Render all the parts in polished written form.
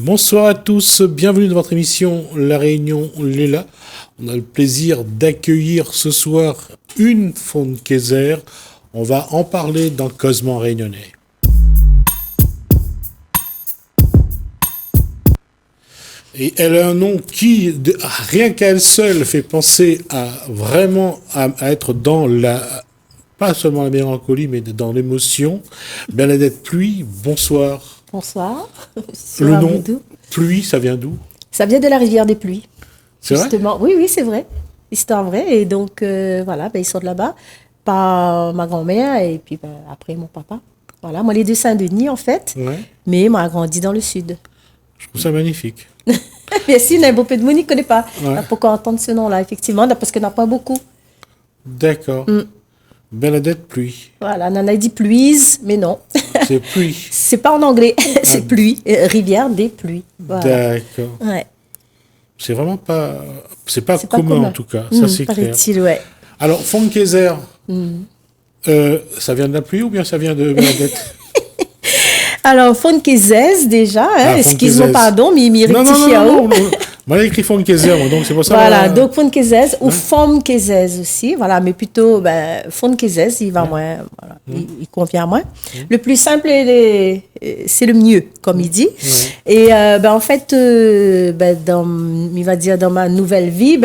Bonsoir à tous, bienvenue dans votre émission La Réunion Léla. On a le plaisir d'accueillir ce soir une Fonquésaire. On va en parler dans Cosmo Réunionnais. Et elle a un nom qui, rien qu'à elle seule, fait penser à vraiment à être dans la, pas seulement la mélancolie, mais dans l'émotion. Bernadette Pluie, bonsoir. Bonsoir. Le nom Pluie, ça vient d'où? Ça vient de la rivière des Pluies. C'est justement. vrai? Oui, c'est vrai. Histoire vraie. Et donc, voilà, ils sont de là-bas. Par ma grand-mère et puis après mon papa. Voilà, moi, les deux Saint-Denis, en fait. Ouais. Mais moi, j'ai grandi dans le sud. Je trouve ça magnifique. Mais si, il y a un beau peu de monde, il ne connaît pas. Ouais. Pourquoi entendre ce nom-là, effectivement, parce qu'il n'y en a pas beaucoup. D'accord. Bernadette Pluie. Voilà, Nana dit pluise, mais non. C'est Pluie. C'est pas en anglais, c'est pluie. Rivière des Pluies. Voilà. D'accord. Ouais. C'est vraiment pas... C'est pas C'est pas commun, commun. en tout cas. Ça, c'est clair. Paraît-il, ouais. Alors, Fonquésaire, ça vient de la pluie ou bien ça vient de Bernadette? Alors, Fonquésaise, déjà, hein, excuse-moi, pardon, mais il m'y rectifie à haut. Moi, j'ai écrit Fonquésaire, donc c'est pour ça. Voilà, donc Fonquésaise ou Fonquésaise aussi, voilà, mais plutôt Fonquésaise, il va moins, voilà, il convient moins. Le plus simple, c'est le mieux, comme il dit. Et en fait, il va dire dans ma nouvelle vie,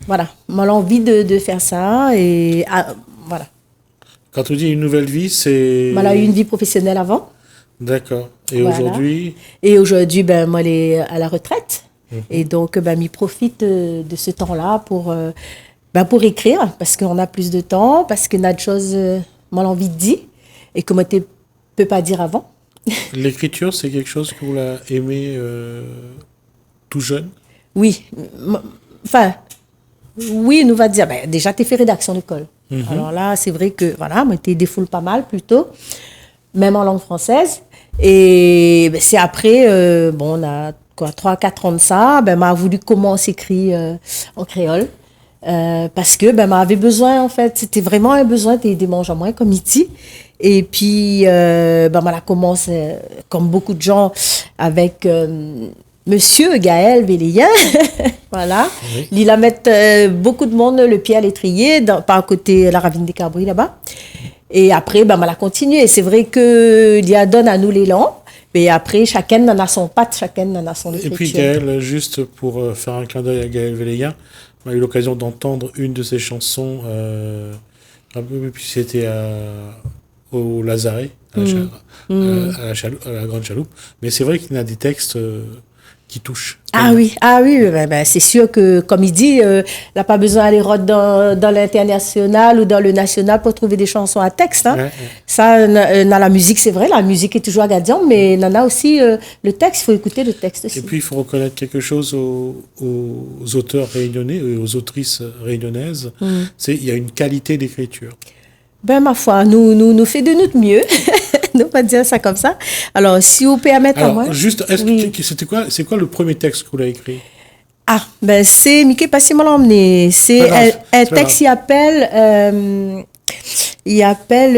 voilà, moi l'envie de faire ça et voilà. Quand tu dis une nouvelle vie, c'est... Moi, j'ai eu une vie professionnelle avant. D'accord. Et voilà. aujourd'hui? Et aujourd'hui, moi, elle est à la retraite. Et donc, m'y profite de ce temps-là pour écrire, parce qu'on a plus de temps, parce qu'on a des choses, moi, l'envie de dire, et que moi, tu ne peux pas dire avant. L'écriture, c'est quelque chose que vous l'avez aimé tout jeune? Oui. Enfin, oui, nous va dire, déjà, tu as fait rédaction d'école. Alors là, c'est vrai que, voilà, moi, tu défoules pas mal, plutôt, même en langue française. Et c'est après, on a 3-4 ans de ça, m'a voulu comment s'écrit en créole. Parce que m'avait besoin, en fait, c'était vraiment un besoin des manges à moi, comme ici. Et puis, on a commencé, comme beaucoup de gens, avec Monsieur Gaël Véléien. Voilà. Oui. Il a mis beaucoup de monde le pied à l'étrier, par côté la ravine des Cabris, là-bas. Et après, on a continué. C'est vrai qu'il y a donne à nous l'élan. Et après, chacun en a son patte, chacun en a son écriture. Et puis Gaël, juste pour faire un clin d'œil à Gaël Véléien, on a eu l'occasion d'entendre une de ses chansons, puis c'était au Lazaret, à la Grande Chaloupe. Mais c'est vrai qu'il y a des textes qui touchent. Ah oui, c'est sûr que, comme il dit, il n'a pas besoin d'aller dans l'international ou dans le national pour trouver des chansons à texte. Hein. Ouais. Ça, dans la musique, c'est vrai, la musique est toujours gardien, mais il y en a aussi le texte, il faut écouter le texte aussi. Et puis, il faut reconnaître quelque chose aux auteurs réunionnais et aux autrices réunionnaises, il y a une qualité d'écriture. Ma foi, nous fait de notre mieux. Ne pas dire ça comme ça. Alors, si vous permettez à moi... juste, c'est quoi le premier texte que vous avez écrit? C'est Mickey Passy m'a emmené. C'est un texte qui appelle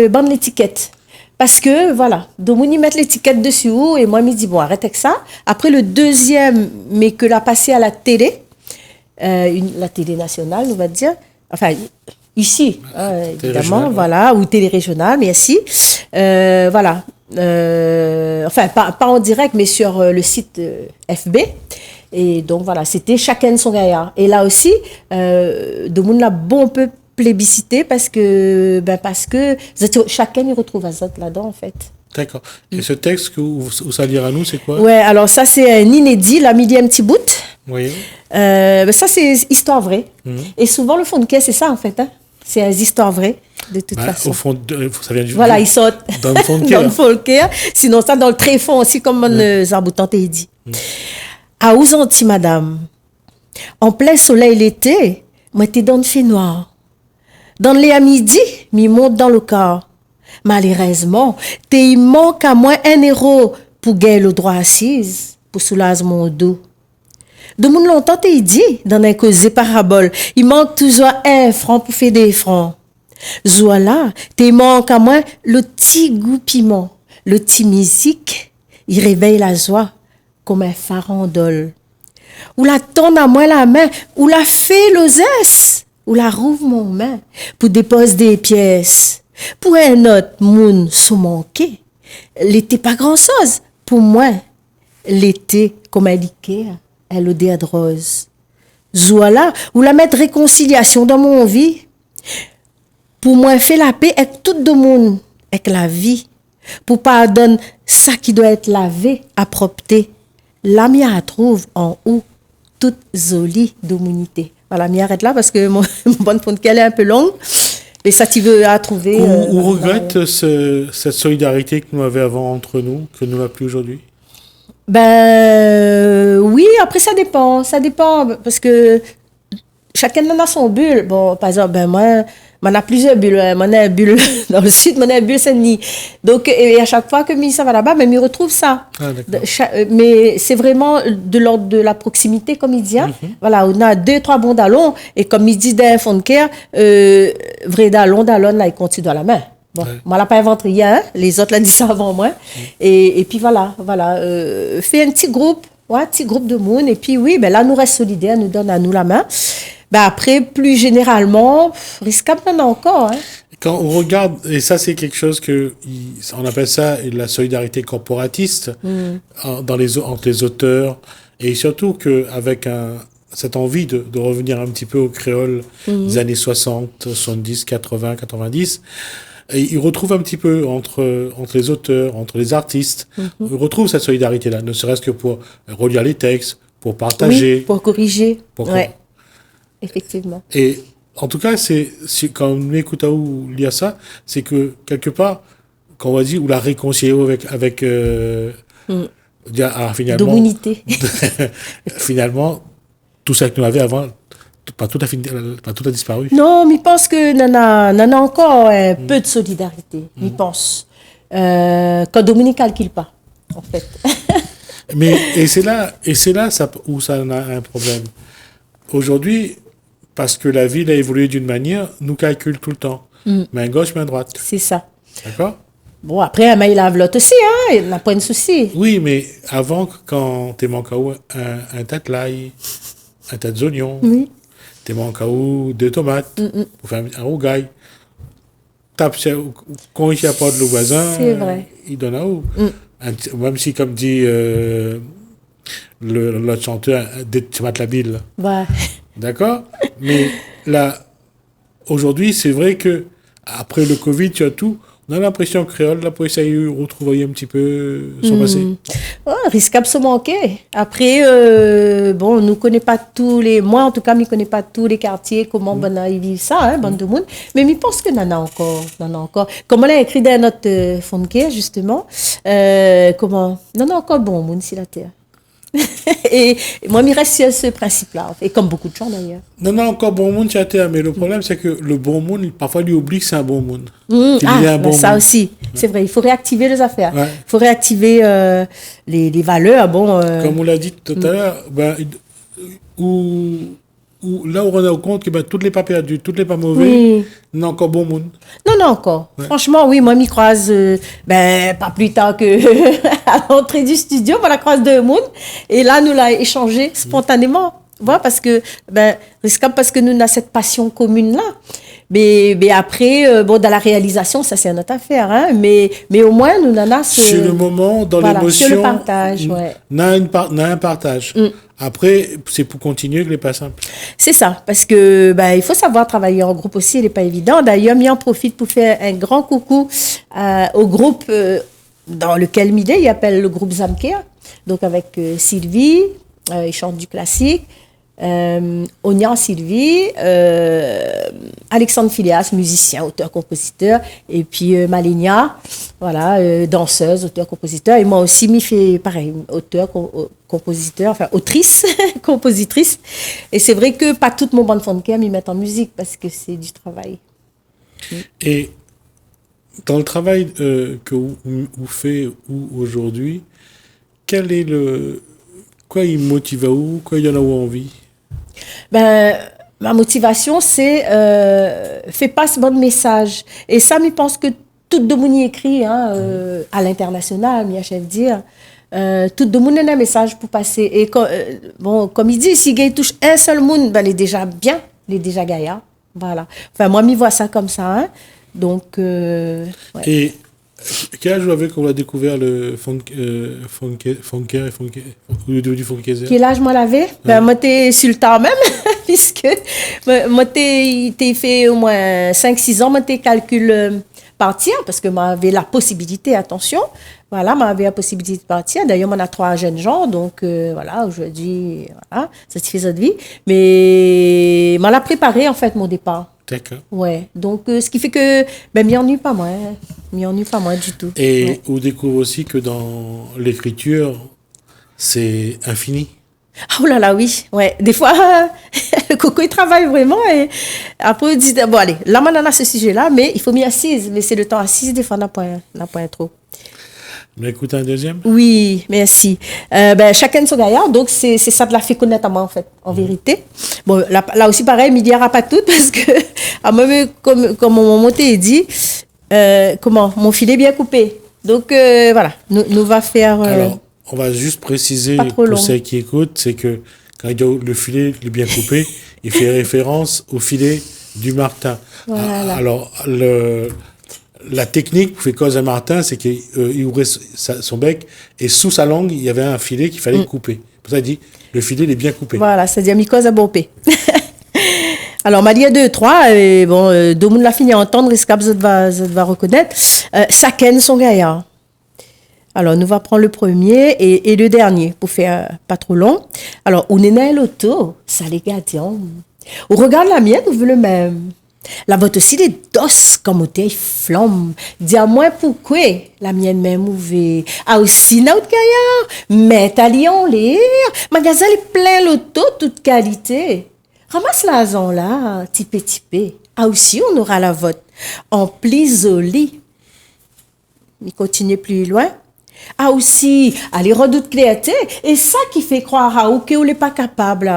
Bande l'étiquette. Parce que, voilà, donc on y met l'étiquette dessus, et moi, je me dis, bon, arrête avec ça. Après, le deuxième, mais que l'a passé à la télé, la télé nationale, on va dire, enfin... Ici, évidemment, voilà, ou télé-régionale, mais ici, voilà. Enfin, pas en direct, mais sur le site FB. Et donc, voilà, c'était chacun son gaillard. Et là aussi, de monde l'a bon peu plébiscité parce que chacun y retrouve un zot là-dedans, en fait. D'accord. Et ce texte que vous allez lire à nous, c'est quoi? Ouais, alors ça, c'est un inédit, la millième petit bout. Oui. Ça, c'est histoire vraie. Et souvent, le fond de caisse, c'est ça, en fait, hein. C'est des histoires vraies, de toute façon. Au fond, ça vient du... Voilà, ils sortent dans le fond de dans le fond de cœur. Sinon, ça, dans le tréfonds aussi, comme mon Zarboutan t'a dit. À Ouzanti, madame, en plein soleil l'été, moi, t'es dans le fait noir. Dans le lait à midi, m'y monte dans le corps. Malheureusement, il manque à moi un héros pour gagner le droit assise, pour soulager mon dos. De mon longtemps, t'es dit, dans un causé parabole, il manque toujours un franc pour faire des francs. Voilà, t'es manque à moi le petit goût piment, le petit musique, il réveille la joie. comme un farandole. Ou la tendre à moi la main, ou la fait l'osesse, ou la rouvre mon main, pour déposer des pièces. Pour un autre moun sous manqué, l'été pas grand-chose. Pour moi, l'été, comme indiqué, est l'odeur de rose. Voilà, ou la mettre réconciliation dans mon vie. Pour moi, fait la paix avec tout le monde, avec la vie. Pour pardonner ça qui doit être lavé, approprié. La mienne trouve en haut toute jolie d'humanité. Voilà, mienne arrête là parce que mon bonne fonte qu'elle est un peu longue. Et ça, tu veux à trouver. On regrette cette solidarité que nous avions avant entre nous, que nous n'avons plus aujourd'hui. Ben oui, après ça dépend parce que chacun en a son bulle. Bon, par exemple, ben moi a plusieurs bulles. Moi a une bulle dans le sud, moi a une bulle Saint-Denis. Donc et à chaque fois que ça va là-bas, mais il retrouve ça. Ah, mais c'est vraiment de l'ordre de la proximité, comme il dit. Hein. Voilà, on a 2-3 bons dallons et comme il dit d'un fond de care, vrai dallon là, il continue dans la main. Bon, moi, je n'ai pas inventé rien, hein? Les autres l'ont dit ça avant moi. Et puis voilà. Fait un petit groupe de monde. Et puis oui, ben là, nous reste solidaires, nous donne à nous la main. Ben après, plus généralement, risquable en a encore. Hein? Quand on regarde, et ça c'est quelque chose on appelle ça la solidarité corporatiste entre les auteurs, et surtout qu'avec cette envie de revenir un petit peu au créole des années 60, 70, 80, 90, et ils retrouvent un petit peu entre les auteurs, entre les artistes, ils retrouvent cette solidarité-là, ne serait-ce que pour relire les textes, pour partager. Oui, pour corriger. Ouais, effectivement. Et en tout cas, quand on écoute à où lire ça, c'est que quelque part, quand on va dire, ou la réconcilier avec finalement, d'humanité. Finalement, tout ça que nous avions avant, pas tout a disparu. Non, mais je pense que n'en a encore un peu de solidarité. Je pense. Quand Dominique calcule pas, en fait. Et c'est là où ça en a un problème. Aujourd'hui, parce que la ville a évolué d'une manière, nous calculons tout le temps. Main gauche, main droite. C'est ça. D'accord? Bon, après, il lave l'autre aussi, hein, il n'a pas de souci. Oui, mais avant, quand tu manques un tas de l'ail, un tas d'oignons, tu manques deux tomates pour faire un rougail. Quand il n'y a pas de le voisin, il donne à où. Même si, comme dit l'autre chanteur, des tomates la bille. Ouais. D'accord? Mais là, aujourd'hui, c'est vrai que après le Covid, tu as tout. On a l'impression que créole, là, pour essayer de retrouver un petit peu son passé. Risquable se manquer. Après, bon, on ne connaît pas moi, en tout cas, je ne connais pas tous les quartiers, comment ils vivent ça, hein, bande de monde. Mais je pense que n'en a encore. Comme on a écrit dans notre fond de guerre, justement, n'en a encore bon monde sur la terre. Et moi, je reste sur ce principe-là, et comme beaucoup de gens d'ailleurs. Non, encore bon monde sur la terre, mais le problème, c'est que le bon monde, parfois, il oublie que c'est un bon monde. Ça aussi, c'est vrai, il faut réactiver les affaires. Il faut réactiver les valeurs. Comme on l'a dit tout à l'heure, là où on est au compte que tous les pas perdus, tous les pas mauvais, non encore bon monde. Non, encore. Ouais. Franchement, oui, moi, je m'y croise pas plus tard que à l'entrée du studio, on la croise de monde. Et là, nous l'a échangé spontanément. Voilà, parce que, risquable parce que nous avons cette passion commune-là. Mais après, dans la réalisation, ça, c'est notre affaire. Hein? Mais au moins, nous en avons sur le moment, dans l'émotion. Sur le partage, on a un partage. Après, c'est pour continuer que les pas simples. C'est ça, parce que il faut savoir travailler en groupe aussi, il n'est pas évident. D'ailleurs, m'y en profite pour faire un grand coucou au groupe dans lequel Midé, il appelle le groupe Zamkea. Donc avec Sylvie, il chante du classique. Onia Sylvie, Alexandre Phileas, musicien, auteur, compositeur, et puis Malenia, voilà, danseuse, auteur, compositeur, et moi aussi m'y fait pareil, auteur, compositeur, enfin autrice, compositrice, et c'est vrai que pas toute mon bande fond de cœur m'y met en musique parce que c'est du travail. Et dans le travail que vous faites aujourd'hui, quel est quoi il motive à vous, quoi il y en a où envie? Ma motivation, c'est fais pas ce bon message. Et ça, je pense que tout le monde écrit à l'international, je vais dire. tout le monde a un message pour passer. Et bon, comme il dit, si il touche un seul monde, ben, il est déjà bien, il est déjà gaillard. Voilà. Enfin, moi, je vois ça comme ça. Hein. Donc, ouais. Et quel âge vous avez quand on a découvert le funker du funkezer? Quel âge moi l'avais? Ben, moi, t'es sur le temps même, puisque moi, t'es fait au moins 5-6 ans, moi, t'es calcul partir, parce que moi, j'avais la possibilité, attention, voilà, moi, j'avais la possibilité de partir. D'ailleurs, moi, on a 3 jeunes gens, donc, voilà, aujourd'hui, voilà, ça se fait cette vie. Mais, moi, l'a préparé, en fait, mon départ. D'accord. Ouais, donc, ce qui fait que, ben, m'y ennuie pas moi, hein. M'y ennuie pas moi du tout. Et Ouais. on découvre aussi que dans l'écriture, c'est infini. Oh là là, oui, ouais. Des fois, le coco, il travaille vraiment et après, il dit, bon, allez, là, maintenant, on a ce sujet-là, mais il faut m'y assise. Mais c'est le temps assise, des fois, on n'a pas trop. Mais écoute un deuxième. Oui, merci. Ben, chacun de son gaillard, donc c'est ça de la fait connaître à moi, en fait, en vérité. Bon, là aussi, pareil, il dira pas tout, parce que, à moi, comme mon monté dit, comment, mon filet bien coupé. Donc, voilà, nous va faire... Alors, on va juste préciser pour ceux qui écoutent, c'est que quand il dit le filet est bien coupé, il fait référence au filet du martin. Voilà. Alors, la technique pour faire cause à Martin, c'est qu'il ouvrait son bec et sous sa langue, il y avait un filet qu'il fallait couper. Pour ça, il dit le filet il est bien coupé. Voilà, c'est-à-dire mycose à bompé. Alors, Malia 2, 3, et bon, Domoun l'a fini à entendre, Escap, vous va reconnaître. Saken, son gaillard. Alors, nous va prendre le premier et le dernier pour faire pas trop long. Alors, on est dans l'auto, ça les gardiens. On regarde la mienne, on veut le même. La vôtre aussi, les dos comme au flamme. Dis-moi pourquoi la mienne même ouverte. Ah, aussi, notre gaillard, mets-ta-li en l'air. Magasin est plein l'auto, toute qualité. Ramasse la zone là, tipé. Ah, aussi, on aura la vôtre. En plus joli. Il continue plus loin. Ah aussi, allez redoute créateur, et ça qui fait croire à ou que vous n'est pas capable.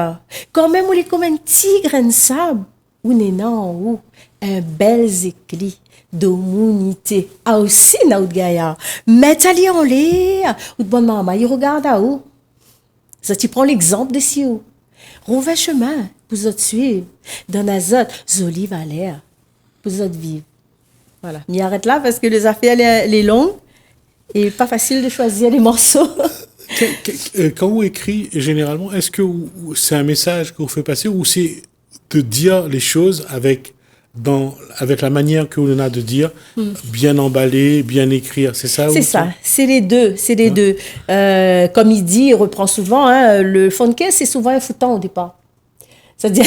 Quand même, vous est comme un petit grain de sable, ou n'est non, ou un bel écrit d'humanité. Ah aussi, notre gaillard, mettez-le en l'air, ou de bonne maman, il regarde à où. Ça, tu prends l'exemple de si où. Rouvez chemin, vous autres suivre, dans la zone, joli valeur, vous autres vivre. Voilà, m'y arrête là parce que les affaires, les longues. Et pas facile de choisir les morceaux. Quand vous écrit, généralement, est-ce que c'est un message que vous faites passer ou c'est de dire les choses avec la manière que vous en a de dire, bien emballé, bien écrire, c'est ça? C'est ça, c'est les deux, deux. Comme il dit, il reprend souvent, hein, le funky, c'est souvent un foutant au départ. C'est-à-dire,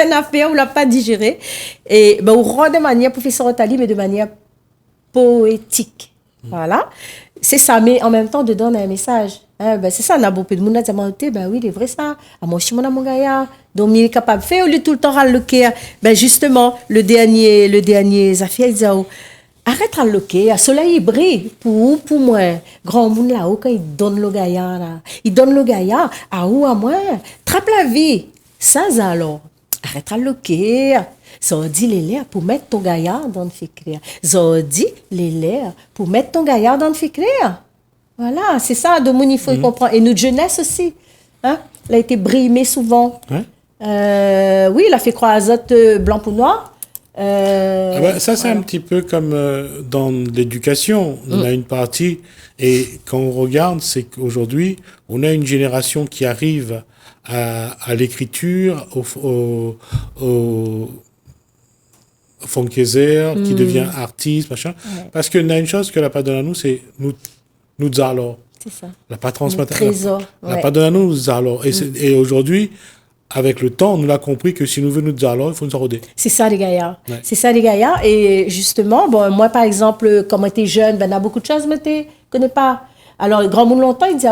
une affaire, on ne l'a pas digéré. Et ben, on rend de manière, professeur Otali, mais de manière poétique. Voilà, c'est ça, mais en même temps, de donner un message. Hein, ben, c'est ça, on a beaucoup de monde qui a dit, ben oui, c'est vrai ça. À moi aussi, mon gaillard. Donc, il est capable de faire, au lieu de tout le temps râler le cœur. Ben, justement, le dernier affaire, il dit, arrête à le cœur, soleil brille pour moi. Grand monde là-haut, quand il donne le gaillard, là. Il donne le gaillard, à où, à moi. Trappe la vie. Ça, alors, arrête à le cœur. Ça dit les lairs pour mettre ton gaillard dans le fécréa. Ça dit les lairs pour mettre ton gaillard dans le fécréa. Voilà, c'est ça, de il faut comprendre. Et notre jeunesse aussi. Hein? Elle a été brimée souvent. Ouais. Oui, il a fait croire à Azot blanc pour noir. Ça, c'est un petit peu comme dans l'éducation. On a une partie, et quand on regarde, c'est qu'aujourd'hui, on a une génération qui arrive à l'écriture, au funkezer, qui devient artiste, machin. Ouais. Parce qu'on a une chose que la pas donne à nous, c'est nous alors. C'est ça. La pas transmettre. Trésor. La pas donne à nous alors. Et aujourd'hui, avec le temps, on l'a compris que si nous voulons nous dire alors, il faut nous enroder. C'est ça, les gaillards. Ouais. C'est ça, les gaillards. Et justement, bon, moi, par exemple, quand j'étais jeune, ben, il y a beaucoup de choses, mais je ne connais pas. Alors, grand monde longtemps, il dit,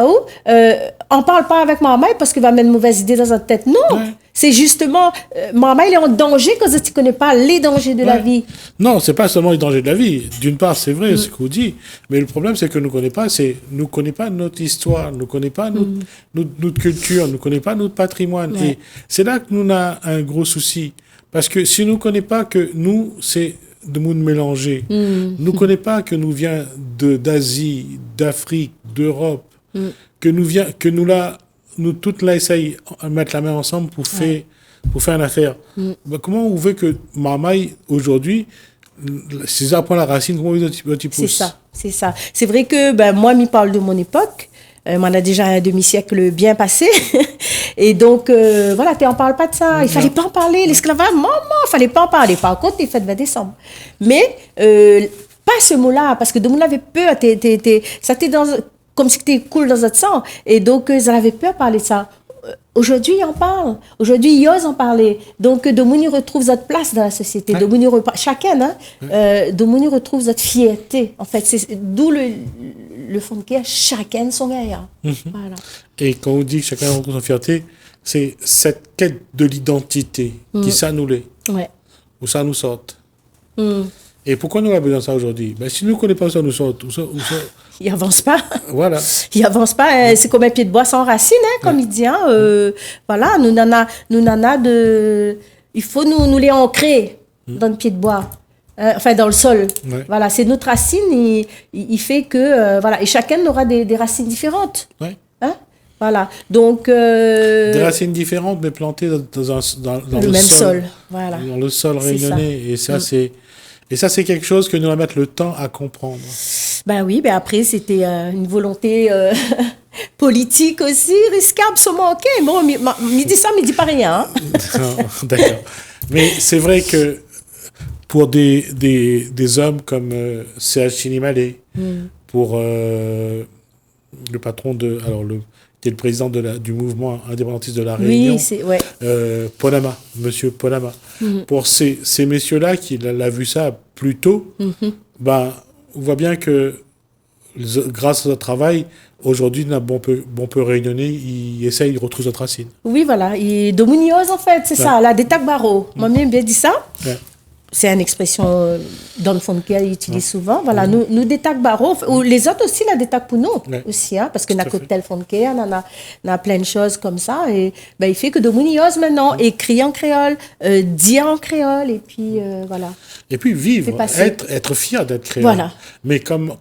on parle pas avec maman parce qu'il va mettre une mauvaise idée dans sa tête. Non, c'est justement, maman, il est en danger quand tu ne connais pas les dangers de la vie. Non, c'est pas seulement les dangers de la vie. D'une part, c'est vrai ce qu'on dit, mais le problème, c'est que nous ne connaissons pas notre histoire, nous ne connaissons pas notre culture, nous ne connaissons pas notre patrimoine. Ouais. Et c'est là que nous avons un gros souci. Parce que si nous ne connaissons pas que nous, c'est de monde mélangé. Nous ne connaissons pas que nous vient d'Asie, d'Afrique, d'Europe, nous toutes là essayons de mettre la main ensemble pour faire une affaire. Ben, comment on veut que Mamaï, aujourd'hui, si ça prend la racine, comment on veut que pousse? C'est ça. C'est vrai que moi, je parle de mon époque. On a déjà un demi-siècle bien passé. Et donc, voilà, tu n'en parles pas de ça. Il ne fallait pas en parler. L'esclavage, maman, il ne fallait pas en parler. Par contre, les fêtes 20 décembre. Mais, pas ce mot-là, parce que de monde avait peur. Ça était comme si tu étais cool dans notre sang. Et donc, ils avaient peur de parler de ça. Aujourd'hui, ils en parlent. Aujourd'hui, ils osent en parler. Donc, Domoni retrouve notre place dans la société. Ouais. Chacun, Domoni retrouve notre fierté. En fait, c'est d'où le fond de guerre, chacun son gaillard. Voilà. Et quand on dit chacun retrouve son fierté, c'est cette quête de l'identité qui ça nous l'est. Ouais. Où ça nous sort. Et pourquoi nous avons besoin de ça aujourd'hui? Si nous ne connaissons pas où ça nous sort, il avance pas. Voilà. Il avance pas. C'est comme un pied de bois sans racine, comme il dit. Voilà, nous n'en a de. Il faut nous les ancrer dans le pied de bois. Enfin, dans le sol. Ouais. Voilà, c'est notre racine. Il fait que. Voilà. Et chacun aura des racines différentes. Ouais. Voilà. Donc. Des racines différentes, mais plantées dans le même sol. Voilà. Dans le sol réunionnais. Et ça, c'est quelque chose que nous allons mettre le temps à comprendre. Ben oui, après, c'était une volonté politique aussi, risquable, se manquer. Bon, il dit ça, mais il dit pas rien. D'accord. Mais c'est vrai que pour des hommes comme C.H. Chinimalé, pour le patron qui est le président du mouvement indépendantiste de la Réunion, Ponama, Monsieur Ponama. Pour ces messieurs-là qui l'a vu ça plus tôt, on voit bien que grâce à notre travail, aujourd'hui, on peut réunionner, ils essayent de retrouver notre racine. Oui, voilà. Et de Munoz, en fait, c'est ça, la détac barreau. Moi-même, bien dit ça. Ouais. C'est une expression dans le fond de qu'il utilise souvent. Voilà, nous détac barreau, ou les autres aussi, la détac pour nous aussi, parce que dans le cocktail fond de on a plein de choses comme ça. Et il fait que de Munoz maintenant écrit en créole, dit en créole, et puis voilà. Et puis vivre, être fier d'être créole. Voilà. Mais comme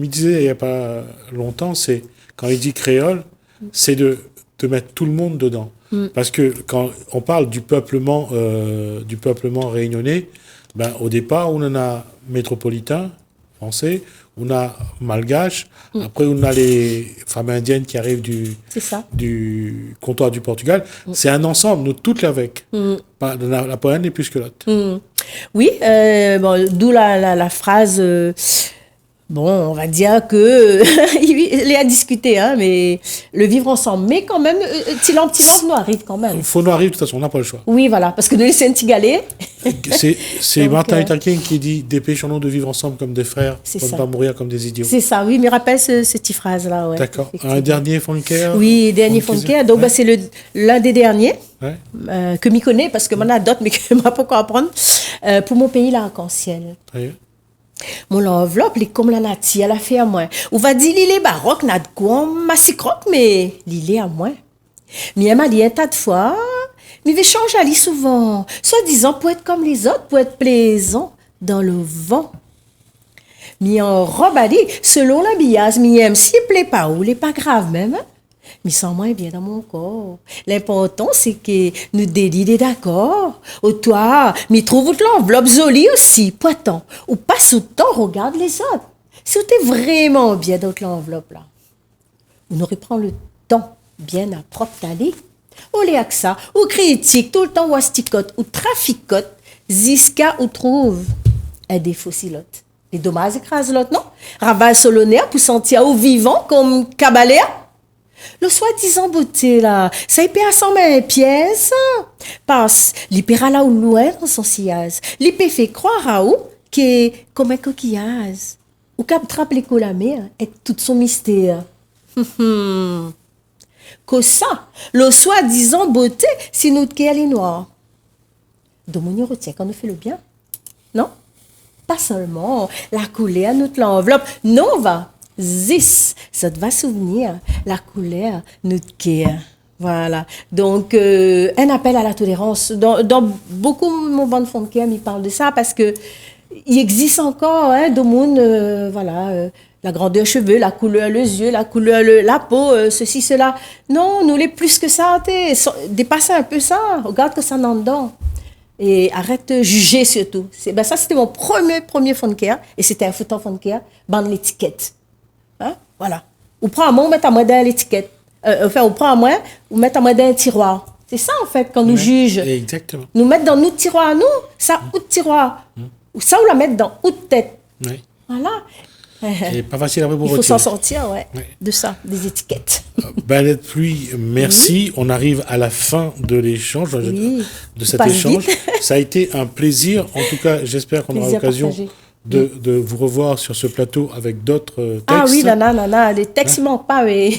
il disait il n'y a pas longtemps, c'est quand il dit créole, c'est de mettre tout le monde dedans. Parce que quand on parle du peuplement réunionnais, au départ, on en a métropolitain, français, on a malgache, après on a les femmes indiennes qui arrivent du comptoir du Portugal. C'est un ensemble, nous toutes avec. La poème n'est plus que l'autre. Oui, d'où la phrase... on va dire que il est à discuter, mais le vivre ensemble. Mais quand même, petit langue nous arrive quand même. Il faut nous arrive, de toute façon, on n'a pas le choix. Oui, voilà, parce que nous laisser un petit galet. C'est Martin Luther King qui dit « Dépêchons-nous de vivre ensemble comme des frères, pour ne pas mourir comme des idiots ». C'est ça, oui, mais rappelle cette petite phrase-là. Ouais, d'accord. Un dernier Fonker. Oui, dernier Fonker. Donc, c'est l'un des derniers que m'y connais, parce que m'en a d'autres, mais que je ne sais pas pourquoi apprendre. Pour mon pays, l'arc-en-ciel. Oui. Mon enveloppe, est comme la nature, elle a fait à moi. On va dire, l'île est baroque, n'a de quoi, massicroque, mais l'île est à moi. Mais elle m'a dit un tas de fois, mais je change à l'île souvent, soi-disant pour être comme les autres, pour être plaisant dans le vent. Mais en robe à l'île, selon l'habillage, mais aime, s'il plaît pas ou il est pas grave même, mais sans moi, bien dans mon corps. L'important, c'est que nous délire d'accord. Ou toi, mais trouve l'enveloppe jolie aussi, poitant. Ou pas sous temps, regarde les autres. Si tu es vraiment bien dans l'enveloppe, là, on aurait pris le temps bien à propre d'aller. Ou les ça, ou critique, tout le temps, ou asticote, ou traficote, ziska, ou trouve un défaut si l'autre. Les dommages écrasent l'autre, non? Ravage solonnaire pour sentir au vivant comme cabaléa. Le soi-disant beauté, là, ça y peut assembler une pièce. Passe, l'hyper là ou loin dans son sillage. L'hyper fait croire à où qu'est comme un coquillage. Ou qu'à trappe les la mer et tout son mystère. Que ça, le soi-disant beauté, si notre cœur est noir. Donc, on y retient quand on fait le bien. Non? Pas seulement la couleur, notre l'enveloppe. Non, va. Zis, ça te va souvenir la couleur, notre cœur. Voilà. Donc, un appel à la tolérance. Dans beaucoup de mon bande fond de cœur, il parle de ça parce que il existe encore, des monde, La grandeur cheveux, la couleur les yeux, la couleur la peau, ceci, cela. Non, nous les plus que ça, dépassez un peu ça. Regarde que ça en dedans. Et arrête de juger surtout. Ça, c'était mon premier fond de care. Et c'était un photo fond de care. Bande l'étiquette. Hein? Voilà. Ou prends à moi, ou met à moi dans l'étiquette. Ou prends à moi, ou met à moi dans un tiroir. C'est ça, en fait, quand nous juge. Exactement. Nous mettre dans notre tiroir, nous, ça, ou de tiroir. Ou ça, ou la mettre dans ou de tête. Oui. Voilà. C'est pas facile après pour Il faut retirer. s'en sortir, de ça, des étiquettes. Bernadette Pluy, merci. On arrive à la fin de l'échange, de cet échange. Ça a été un plaisir. En tout cas, j'espère qu'on aura l'occasion de vous revoir sur ce plateau avec d'autres textes. Ah oui, les textes ne manquent pas, mais...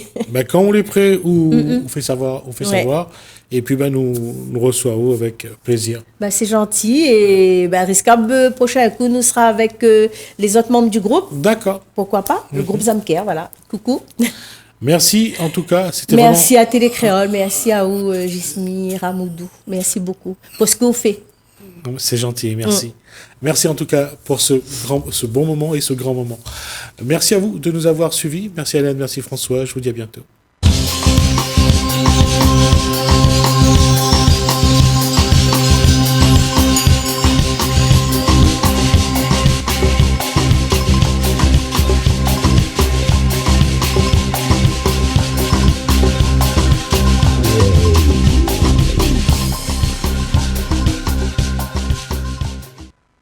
Quand on est prêt, on fait savoir. Et puis, nous recevons avec plaisir. C'est gentil. Et Riscab, prochain coup, nous sera avec les autres membres du groupe. D'accord. Pourquoi pas? Le groupe Zamker, voilà. Coucou. Merci, en tout cas. Merci à Télécréole, merci à vous, Jismi, Ramoudou. Merci beaucoup pour ce que vous faites. C'est gentil, merci. Merci en tout cas pour ce bon moment et ce grand moment. Merci à vous de nous avoir suivis. Merci Hélène, merci François. Je vous dis à bientôt.